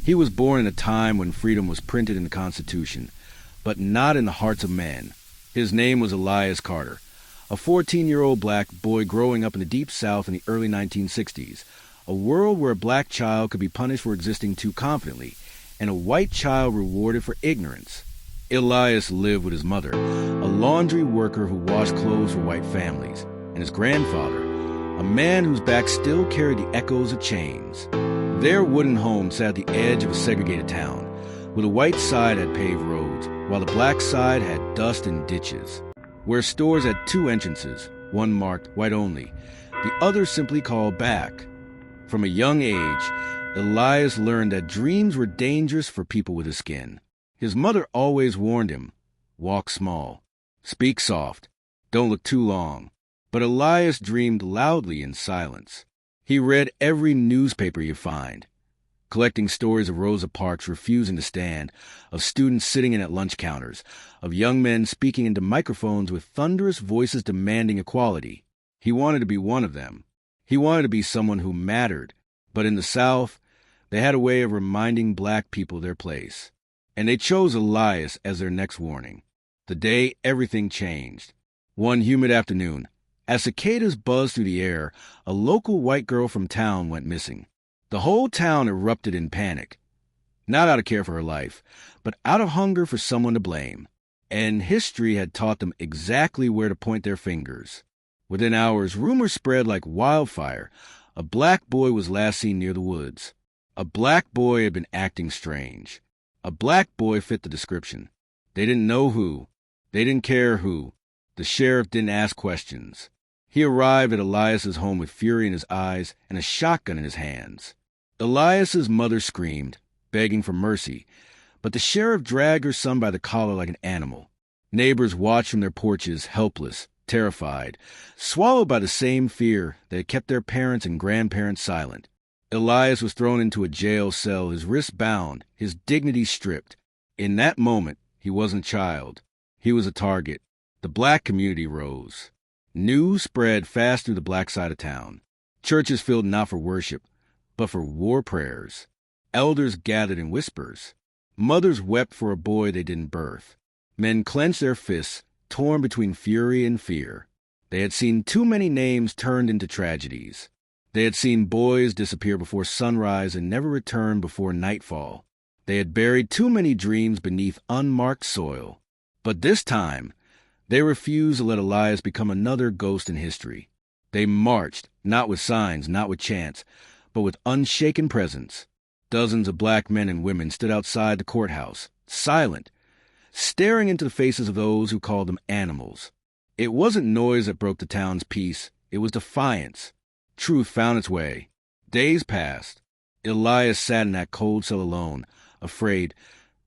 He was born in a time when freedom was printed in the Constitution, but not in the hearts of men. His name was Elias Carter, a 14-year-old black boy growing up in the Deep South in the early 1960s, a world where a black child could be punished for existing too confidently, and a white child rewarded for ignorance. Elias lived with his mother, a laundry worker who washed clothes for white families, and his grandfather, a man whose back still carried the echoes of chains. Their wooden home sat at the edge of a segregated town, where the white side had paved roads, while the black side had dust and ditches. Where stores had two entrances, one marked white only, the other simply called back. From a young age, Elias learned that dreams were dangerous for people with a skin. His mother always warned him, walk small, speak soft, don't look too long. But Elias dreamed loudly in silence. He read every newspaper you find, collecting stories of Rosa Parks refusing to stand, of students sitting in at lunch counters, of young men speaking into microphones with thunderous voices demanding equality. He wanted to be one of them. He wanted to be someone who mattered. But in the South, they had a way of reminding black people their place. And they chose Elias as their next warning. The day everything changed. One humid afternoon, as cicadas buzzed through the air, a local white girl from town went missing. The whole town erupted in panic, not out of care for her life, but out of hunger for someone to blame. And history had taught them exactly where to point their fingers. Within hours, rumors spread like wildfire. A black boy was last seen near the woods. A black boy had been acting strange. A black boy fit the description. They didn't know who. They didn't care who. The sheriff didn't ask questions. He arrived at Elias's home with fury in his eyes and a shotgun in his hands. Elias's mother screamed, begging for mercy, but the sheriff dragged her son by the collar like an animal. Neighbors watched from their porches, helpless, terrified, swallowed by the same fear that had kept their parents and grandparents silent. Elias was thrown into a jail cell, his wrists bound, his dignity stripped. In that moment, he wasn't a child. He was a target. The black community rose. News spread fast through the black side of town. Churches filled not for worship, but for war prayers. Elders gathered in whispers. Mothers wept for a boy they didn't birth. Men clenched their fists, torn between fury and fear. They had seen too many names turned into tragedies. They had seen boys disappear before sunrise and never return before nightfall. They had buried too many dreams beneath unmarked soil. But this time, they refused to let Elias become another ghost in history. They marched, not with signs, not with chants, but with unshaken presence. Dozens of black men and women stood outside the courthouse, silent, staring into the faces of those who called them animals. It wasn't noise that broke the town's peace. It was defiance. Truth found its way. Days passed. Elias sat in that cold cell alone, afraid,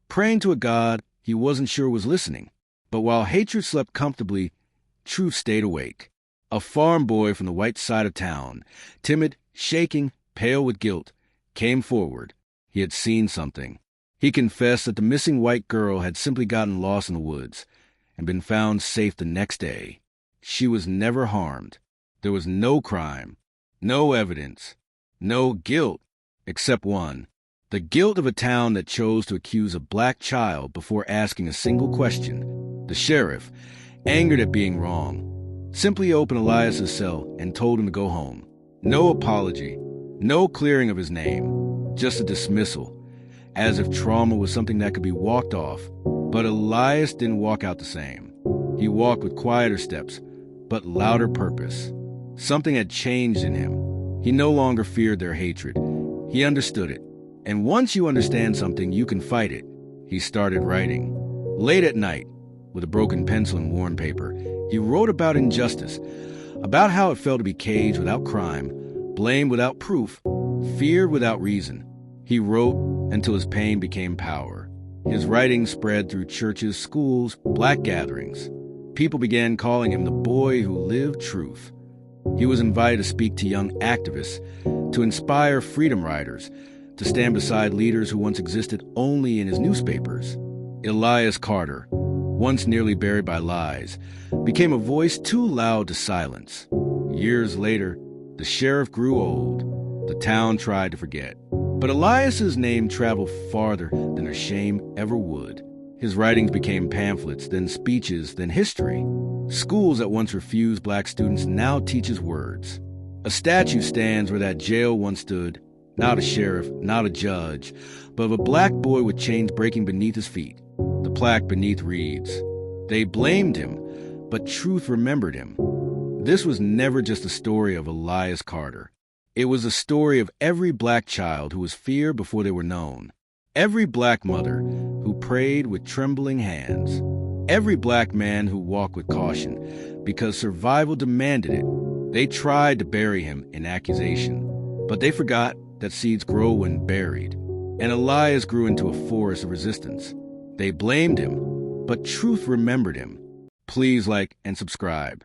praying to a God he wasn't sure was listening. But while hatred slept comfortably, truth stayed awake. A farm boy from the white side of town, timid, shaking, pale with guilt, came forward. He had seen something. He confessed that the missing white girl had simply gotten lost in the woods and been found safe the next day. She was never harmed. There was no crime, no evidence, no guilt, except one. The guilt of a town that chose to accuse a black child before asking a single question. The sheriff, angered at being wrong, simply opened Elias's cell and told him to go home. No apology, no clearing of his name, just a dismissal, as if trauma was something that could be walked off. But Elias didn't walk out the same. He walked with quieter steps, but louder purpose. Something had changed in him. He no longer feared their hatred. He understood it. And once you understand something, you can fight it. He started writing. Late at night, with a broken pencil and worn paper, he wrote about injustice, about how it felt to be caged without crime, blamed without proof, feared without reason. He wrote until his pain became power. His writing spread through churches, schools, black gatherings. People began calling him the boy who lived truth. He was invited to speak to young activists, to inspire freedom riders, to stand beside leaders who once existed only in his newspapers. Elias Carter, once nearly buried by lies, became a voice too loud to silence. Years later, the sheriff grew old. The town tried to forget. But Elias's name traveled farther than her shame ever would. His writings became pamphlets, then speeches, then history. Schools that once refused black students now teach his words. A statue stands where that jail once stood, not a sheriff, not a judge, but of a black boy with chains breaking beneath his feet. The plaque beneath reads, "They blamed him, but truth remembered him." This was never just a story of Elias Carter. It was a story of every black child who was feared before they were known. Every black mother who prayed with trembling hands. Every black man who walked with caution because survival demanded it. They tried to bury him in accusation, but they forgot that seeds grow when buried. And Elias grew into a forest of resistance. They blamed him, but truth remembered him. Please like and subscribe.